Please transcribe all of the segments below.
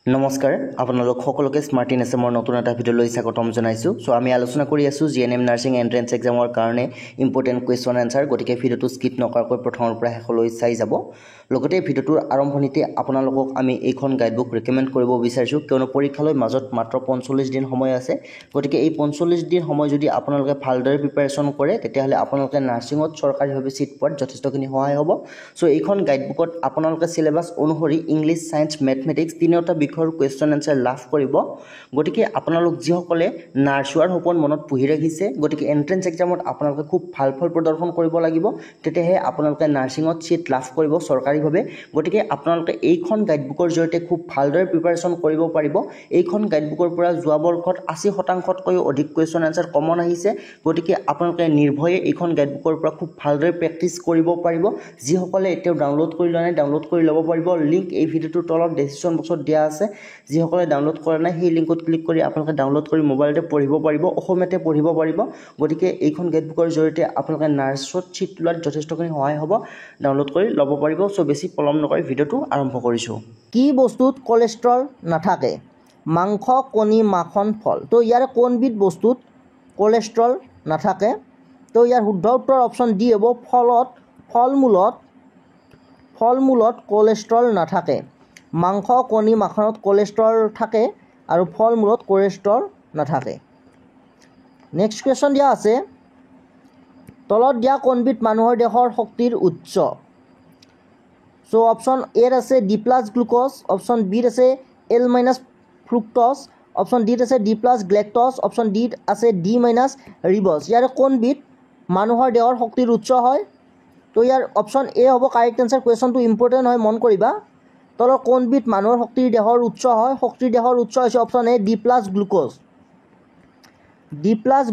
নমস্কাৰ আপোনালোক সকলোকে স্মাৰ্ট ইন এছএমৰ নতুন এটা ভিডিঅ'লৈ স্বাগতম জনাইছোঁ। চ' আমি আলোচনা কৰি আছোঁ জিএনএম নাৰ্ছিং এণ্ট্ৰেন্স এক্সামৰ কাৰণে ইম্পৰ্টেণ্ট কুৱেশ্যন এনচাৰ। গতিকে ভিডিঅ'টো স্কিপ নকৰাকৈ প্ৰথমৰ পৰা শেষলৈ চাই যাব। লগতে ভিডিঅ'টোৰ আৰম্ভণিতে আপোনালোকক আমি এইখন গাইডবুক ৰেকমেণ্ড কৰিব বিচাৰিছোঁ, কিয়নো পৰীক্ষালৈ মাজত মাত্ৰ 45 দিন সময় আছে। গতিকে এই 45 দিন সময় যদি আপোনালোকে ভালদৰে প্ৰিপাৰেশ্যন কৰে, তেতিয়াহ'লে আপোনালোকে নাৰ্ছিঙত চৰকাৰীভাৱে ছিট পোৱাত যথেষ্টখিনি সহায় হ'ব। চ' এইখন গাইডবুকত আপোনালোকে চিলেবাছ অনুসৰি ইংলিছ, ছায়েন্স, মেথমেটিক্স তিনিওটা বিষয়ৰ কুৱেশ্যন এনচাৰ লাভ কৰিব। গতিকে আপোনালোক যিসকলে নাৰ্ছ হোৱাৰ সপোন মনত পুহি ৰাখিছে, গতিকে এণ্ট্ৰেন্স এক্সামত আপোনালোকে খুব ভাল ফল প্ৰদৰ্শন কৰিব লাগিব, তেতিয়াহে আপোনালোকে নাৰ্ছিঙত ছিট লাভ কৰিব চৰকাৰীভাৱে। গতিকে আপোনালোকে এইখন গাইডবুকৰ জৰিয়তে খুব ভালদৰে প্ৰিপাৰেশ্যন কৰিব পাৰিব। এইখন গাইডবুকৰ পৰা যোৱা বৰ্ষত 80%তকৈও অধিক কুৱেশ্যন এনচাৰ কমন আহিছে। গতিকে আপোনালোকে নিৰ্ভয়ে এইখন গাইডবুকৰ পৰা খুব ভালদৰে প্ৰেক্টিছ কৰিব পাৰিব। যিসকলে এতিয়াও ডাউনলোড কৰি লোৱা নাই, ডাউনলোড কৰি ল'ব পাৰিব। লিংক এই ভিডিঅ'টোৰ তলত ডেছক্ৰিপশ্যন বক্সত দিয়া আছে। যিসকলে ডাউনলোড কৰা নাই, সেই লিংকত ক্লিক কৰি আপোনালোকে ডাউনলোড কৰি মোবাইলতে পঢ়িব পাৰিব, অসমীয়াতে পঢ়িব পাৰিব। গতিকে এইখন গাইডবুকৰ জৰিয়তে আপোনালোকে নাৰ্ছত ছিট লোৱাত যথেষ্টখিনি সহায় হ'ব। ডাউনলোড কৰি ল'ব পাৰিব। চ' বেছি পলম নকৰি ভিডিঅ'টো আৰম্ভ কৰিছোঁ। কি বস্তুত কলেষ্ট্ৰল নাথাকে? মাংস, কণী, মাখন, ফল। তো ইয়াৰ কোনবিধ বস্তুত কলেষ্ট্ৰল নাথাকে? তো ইয়াৰ শুদ্ধ উত্তৰ অপশ্যন ডি হ'ব ফল-মূলত কলেষ্ট্ৰল নাথাকে। মাংস, কণী, মাখনত কলেষ্ট্ৰল থাকে আৰু ফল-মূলত কলেষ্ট্ৰল নাথাকে। নেক্সট কুৱেশ্যন দিয়া আছে, তলত দিয়া কোনবিধ মানুহৰ দেহৰ শক্তিৰ উৎস? চ' অপশ্যন এত আছে ডি প্লাছ গ্লুক'জ, অপশ্যন বিত আছে এল মাইনাছ ফ্ৰুক্ট'জ, অপশ্যন ডিত আছে ডি প্লাছ গ্লেক্ট'জ, অপশ্যন ডিত আছে ডি মাইনাছ ৰিবজ। ইয়াৰে কোনবিধ মানুহৰ দেহৰ শক্তিৰ উৎস হয়? তো ইয়াৰ অপশ্যন এ হ'ব কাৰেক্ট এনচাৰ। কুৱেশ্যনটো ইম্পৰ্টেণ্ট হয়, মন কৰিবা। তলৰ কোনবিধ মানুহৰ শক্তিৰ দেহৰ উৎস হয়? শক্তিৰ দেহৰ উৎস হৈছে option A D plus glucose. D plus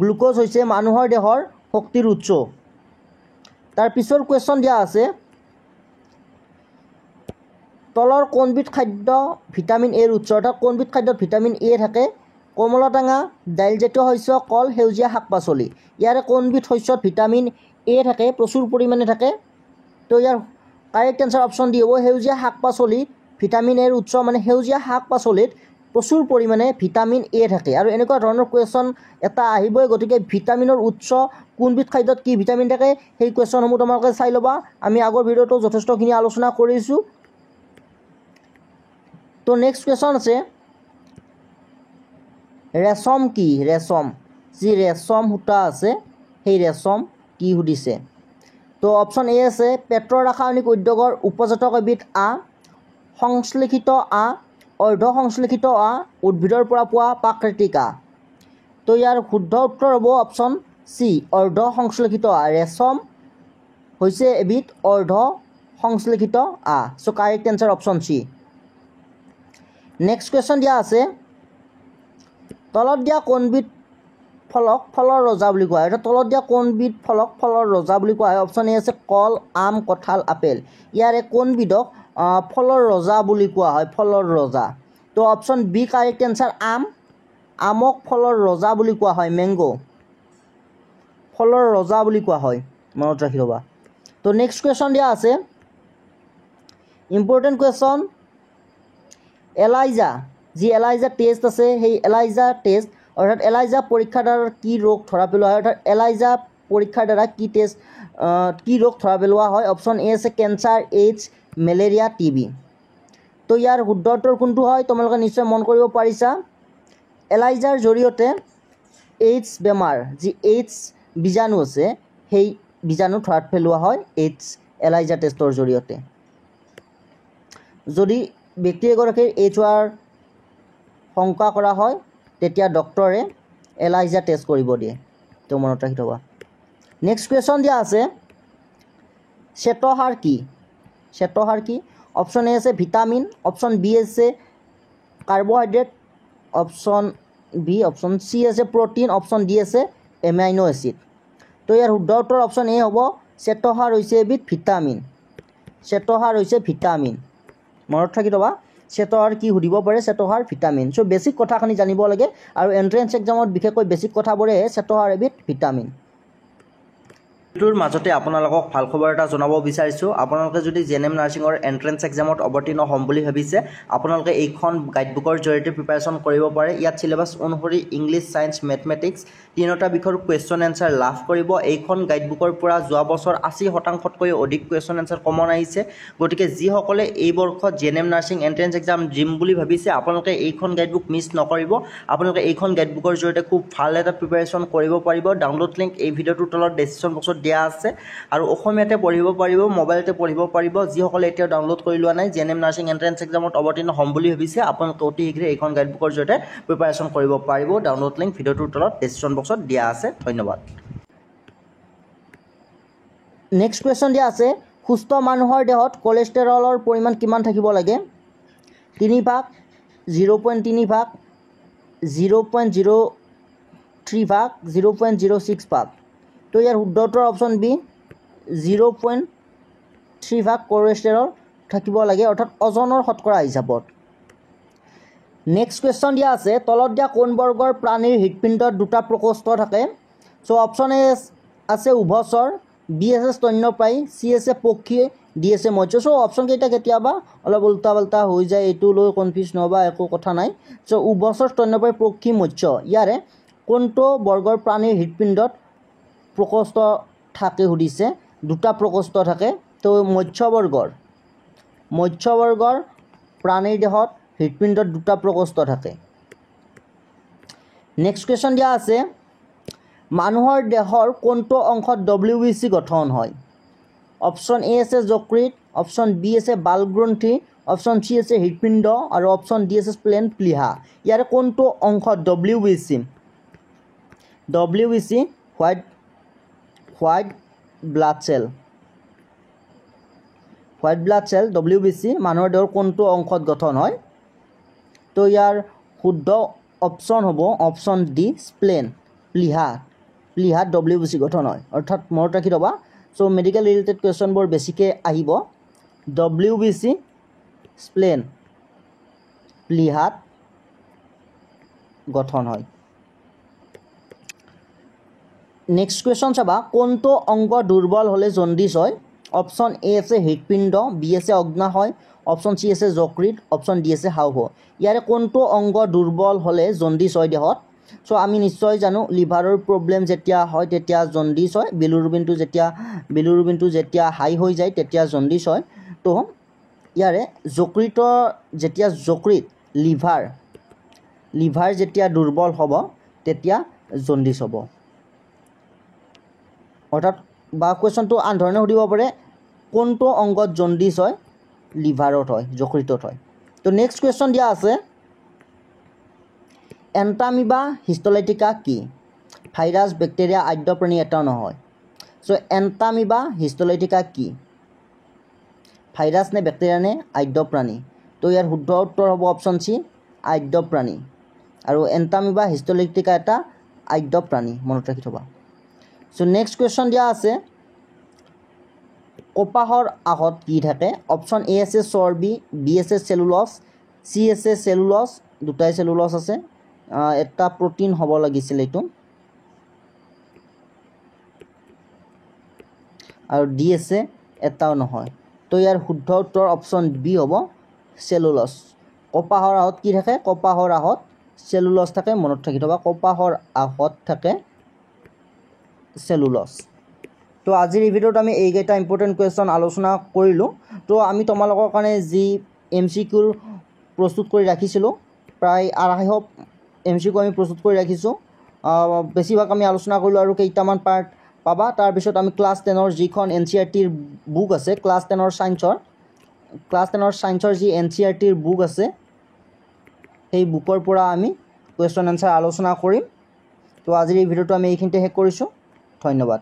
glucose হৈছে মানুহৰ দেহৰ শক্তিৰ উৎস। তাৰ পিছৰ কুৱেশ্যন দিয়া আছে, তলৰ কোনবিধ খাদ্য ভিটামিন এৰ উৎস? অৰ্থাৎ কোনবিধ খাদ্যত ভিটামিন এ থাকে? কমলাটেঙা, দাইলজাতীয় শস্য, কল, সেউজীয়া শাক পাচলি। ইয়াৰে কোনবিধ শস্যত ভিটামিন এ থাকে? প্ৰচুৰ পৰিমাণে থাকে। তো ইয়াৰ কাৰেক্ট এনচাৰ অপশ্যন ডি হ'ব সেউজীয়া শাক পাচলিত ভিটামিন এৰ উৎস, মানে সেউজীয়া শাক পাচলিত প্ৰচুৰ পৰিমাণে ভিটামিন এ থাকে। আৰু এনেকুৱা ধৰণৰ কুৱেশ্যন এটা আহিবই। গতিকে ভিটামিনৰ উৎস কোনবিধ খাদ্যত কি ভিটামিন থাকে, সেই কুৱেশ্যনসমূহ তোমালোকে চাই ল'বা। আমি আগৰ ভিডিঅ'টো যথেষ্টখিনি আলোচনা কৰিছোঁ। তো নেক্সট কুৱেশ্যন আছে, ৰেচম কি? ৰেচম, যি ৰেচম সূতা আছে সেই ৰেচম কি সুধিছে? তো অপশ্যন এ আছে পেট্ৰ ৰাসায়নিক উদ্যোগৰ উপজাতক এবিধ আঁহ, সংশ্লেষিত আঁহ, অৰ্ধ সংশ্লেষিত আঁহ, উদ্ভিদৰ পৰা পোৱা প্ৰাকৃতিক আঁহ। তো ইয়াৰ শুদ্ধ উত্তৰ হ'ব অপশ্যন চি অৰ্ধ সংশ্লেষিত আঁহ। ৰেচম হৈছে এবিধ অৰ্ধ সংশ্লেষিত আঁহ। So' correct answer option C. Next question দিয়া আছে, তলত দিয়া কোনবিধ ফলক ফলৰ ৰজা বুলি কোৱা হয়? অৰ্থাৎ তলত দিয়া কোনবিধ ফলক ফলৰ ৰজা বুলি কোৱা হয়? অপশ্যন এ আছে কল, আম, কঁঠাল, আপেল। ইয়াৰে কোনবিধক ফলৰ ৰজা বুলি কোৱা হয়? ফলৰ ৰজা। তো অপশ্যন বি কাৰেক্ট এনচাৰ আম। আমক ফলৰ ৰজা বুলি কোৱা হয়। মেংগ' ফলৰ ৰজা বুলি কোৱা হয়, মনত ৰাখি ল'বা। তো নেক্সট কুৱেশ্যন দিয়া আছে, ইম্পৰ্টেণ্ট কুৱেশ্যন, এলাইজা, যি এলাইজা টেষ্ট আছে সেই এলাইজা টেষ্ট অৰ্থাৎ এলাইজা পৰীক্ষাৰ দ্বাৰা কি ৰোগ ধৰা পেলোৱা হয়? অৰ্থাৎ এলাইজা পৰীক্ষাৰ দ্বাৰা কি ৰোগ ধৰা পেলোৱা হয়? অপশ্যন এ আছে কেঞ্চাৰ, এইডছ, মেলেৰিয়া, টিবি। তো ইয়াৰ শুদ্ধ উত্তৰ কোনটো হয় তোমালোকে নিশ্চয় মন কৰিব পাৰিছা। এলাইজাৰ জৰিয়তে এইডছ বেমাৰ, যি এইডছ বীজাণু আছে সেই বীজাণু ধৰাত পেলোৱা হয় এইডছ এলাইজা টেষ্টৰ জৰিয়তে। যদি ব্যক্তি এগৰাকীৰ এইডছ হোৱাৰ শংকা কৰা হয়, তেতিয়া ডক্টৰে এলাইজা টেষ্ট কৰিব দিয়ে। তো মনত ৰাখি থ'বা। নেক্সট কুৱেশ্যন দিয়া আছে, শ্বেতসাৰ কি? শ্বেতসাৰ কি? অপশ্যন এ আছে ভিটামিন, অপশ্যন বি আছে কাৰ্বহাইড্ৰেট, অপশ্যন চি আছে প্ৰ'টিন, অপশ্যন ডি আছে এমাইনো এচিড। তো ইয়াৰ শুদ্ধ উত্তৰ অপশ্যন এ হ'ব শ্বেতসাৰ হৈছে এবিধ ভিটামিন। শ্বেতসাৰ হৈছে ভিটামিন, মনত ৰাখি থ'বা। শ্বেতসাৰ কি সুধিব পাৰে? শ্বেতসাৰ ভিটামিন। চ' বেছিক কথাখিনি জানিব লাগে, আৰু এণ্ট্ৰেন্স এক্সামত বিশেষকৈ বেছিক কথাবোৰেহে শ্বেতসাৰ এবিধ ভিটামিন। তোৰ মাজতে আপোনালোকক ভাল খবৰ এটা জনাব বিচাৰিছোঁ আপোনালোকে যদি জিএনএম নাৰ্ছিঙৰ এন্ট্ৰেন্স এক্সামত অৱতীৰ্ণ হ'ম বুলি ভাবিছে আপোনালোকে এইখন গাইডবুকৰ জৰিয়তে প্ৰিপাৰেশ্যন কৰিব পাৰে ইয়াত সিলেবাছ অনুসৰি ইংলিছ সায়েন্স মেথমেটিক্স তিনিটা বিষয়ৰ কুৱেশ্যন এনসাৰ লাভ কৰিব এইখন গাইডবুকৰ পৰা যোৱা বছৰ 80%তকৈ অধিক কুৱেশ্যন এনসাৰ কমন আহিছে গতিকে যিসকলে এই বৰ্ষত জিএনএম নাৰ্ছিং এন্ট্ৰেন্স এক্সাম দিম বুলি ভাবিছে আপোনালোকে এইখন গাইডবুক মিছ নকৰিব আপোনালোকে এইখন গাইডবুকৰ জৰিয়তে খুব ভাল এটা প্ৰিপাৰেশ্যন কৰিব পাৰিব ডাউনলোড লিংক এই ভিডিঅ'টোৰ তলত ডেছক্ৰিপশ্যন বক্সত দিয়া আছে আৰু অসমীয়াতে পঢ়িব পাৰিব মোবাইলতে পঢ়িব পাৰিব যিসকলে এতিয়া ডাউনলোড কৰি লোৱা নাই জিএনএম নাৰ্ছিং এন্ট্ৰেন্স এক্সামত অৱতীৰ্ণ হ'ম বুলি ভাবিছে আপোনালোকে অতি শীঘ্ৰে এইখন গাইডবুকৰ জৰিয়তে প্ৰিপাৰেশ্যন কৰিব পাৰিব ডাউনলোড লিংক ভিডিঅ'টোৰ তলত ডেছক্ৰিপশ্যন বক্সত দিয়া আছে ধন্যবাদ নেক্সট কুৱেশ্যন দিয়া আছে সুস্থ মানুহৰ দেহত কোলেষ্ট্ৰেৰলৰ পৰিমাণ কিমান থাকিব লাগে 3 ভাগ 0.3 ভাগ 0.03 ভাগ 0.06 ভাগ তো ইয়াৰ শুদ্ধ উত্তৰ অপশ্যন বি 0.3 ভাগ কোলেষ্ট্ৰেৰল থাকিব লাগে অৰ্থাৎ ওজনৰ শতকৰা হিচাপত নেক্সট কুৱেশ্যন দিয়া আছে তলত দিয়া কোন বৰ্গৰ প্ৰাণীৰ হৃদপিণ্ডত দুটা প্ৰকোষ্ঠ থাকে সো অপশ্যন এ আছে উভচৰ বি আছে স্তন্যপায়ী চি আছে পক্ষী ডি আছে মৎস্য সো অপশ্যন কেইটা কেতিয়াবা অলপ উল্টা পাল্টা হৈ যায় এইটো লৈ কনফিউজ নহবা একো কথা নাই সো উভচৰ স্তন্যপায়ী পক্ষী মৎস্য ইয়াৰে কোনটো বৰ্গৰ প্ৰাণীৰ হৃদপিণ্ডত প্ৰকোষ্ঠ থাকে সুধিছে দুটা প্ৰকোষ্ঠ থাকে তো মৎস্য বৰ্গৰ প্ৰাণীৰ দেহত হৃদপিণ্ডত দুটা প্ৰকোষ্ঠ থাকে নেক্সট কুৱেশ্যন দিয়া আছে মানুহৰ দেহৰ কোনটো অংশত WBC গঠন হয় অপশ্যন এ আছে যকৃত অপশ্যন বি আছে বালগ্ৰন্থি অপশ্যন চি আছে হৃদপিণ্ড আৰু অপশ্যন ডি আছে স্প্লেন প্লিহা ইয়াৰে কোনটো অংশত WBC white blood cell WBC মানুহৰ দেহৰ কোনটো অংশত গঠন হয় তো ইয়াৰ শুদ্ধ অপশ্যন হ'ব অপশ্যন ডি স্প্লেন প্লিহাত WBC গঠন হয় অৰ্থাৎ মনত ৰাখি থবা সো মেডিকেল ৰিলেটেড কুৱেশ্যনবোৰ বেছিকৈ আহিব WBC স্প্লেন প্লিহাত গঠন হয় নেক্সট কুৱেশ্যন চাবা কোনটো অংগ দুৰ্বল হ'লে জণ্ডিছ হয় অপশ্যন এ আছে হৃদপিণ্ড বি আছে অগ্নাশয় অপশ্যন চি আছে যকৃত অপশ্যন ডি আছে হাওঁফাওঁ ইয়াৰে কোনটো অংগ দুৰ্বল হ'লে জণ্ডিছ হয় দেহত সো আমি নিশ্চয় জানো লিভাৰৰ প্ৰব্লেম যেতিয়া হয় তেতিয়া জণ্ডিছ হয় বিলুৰুবিনটো যেতিয়া হাই হৈ যায় তেতিয়া জণ্ডিছ হয় তো ইয়াৰে যকৃত লিভাৰ যেতিয়া দুৰ্বল হ'ব তেতিয়া জণ্ডিছ হ'ব অৰ্থাৎ বা কুৱেশ্যনটো আন ধৰণে সুধিব পাৰে কোনটো অংগত জণ্ডিছ হয় লিভাৰত হয় যকৃতত হয় তো নেক্সট কুৱেশ্যন দিয়া আছে এণ্টামিবা হিষ্টলাইটিকা কি ভাইৰাছ বেক্টেৰিয়া আদ্য প্ৰাণী এটাও নহয় সো এণ্টামিবা হিষ্টলাইটিকা কি ভাইৰাছ নে বেক্টেৰিয়া নে আদ্য প্ৰাণী তো ইয়াৰ শুদ্ধ উত্তৰ হ'ব অপশ্যন চি আদ্য প্ৰাণী আৰু এণ্টামিবা হিষ্টলাইটিকা এটা আদ্য প্ৰাণী মনত ৰাখি থবা সো নেক্সট কুৱেশ্যন দিয়া আছে কপাহৰ আহত কি থাকে অপশ্যন এ আছে চৰ্বি বি আছে চেলুলছ চি আছে চেলুলছ দুটাই চেলুলছ আছে এটা প্ৰটিন হ'ব লাগিছিল এইটো আৰু ডি আছে এটাও নহয় তো ইয়াৰ শুদ্ধ উত্তৰ অপশ্যন বি হ'ব চেলুলছ কপাহৰ আহত কি থাকে কপাহৰ আহত চেলুলছ থাকে মনত ৰাখি থবা কপাহৰ আহত থাকে চেলুলছ তো আজিৰ এই ভিডিঅ'ত আমি এইকেইটা ইম্পৰ্টেণ্ট কুৱেশ্যন আলোচনা কৰিলোঁ তো আমি তোমালোকৰ কাৰণে যি MCQ প্ৰস্তুত কৰি ৰাখিছিলোঁ প্ৰায় 250 MCQ আমি প্ৰস্তুত কৰি ৰাখিছোঁ বেছিভাগ আমি আলোচনা কৰিলোঁ আৰু কেইটামান পাৰ্ট পাবা তাৰপিছত আমি ক্লাছ 10ৰ যিখন NCERTৰ বুক আছে ক্লাছ 10ৰ ছায়েন্সৰ যি NCERTৰ বুক আছে সেই বুকৰ পৰা আমি কুৱেশ্যন এনচাৰ আলোচনা কৰিম তো আজিৰ এই ভিডিঅ'টো আমি এইখিনিতে শেষ কৰিছোঁ ধন্যবাদ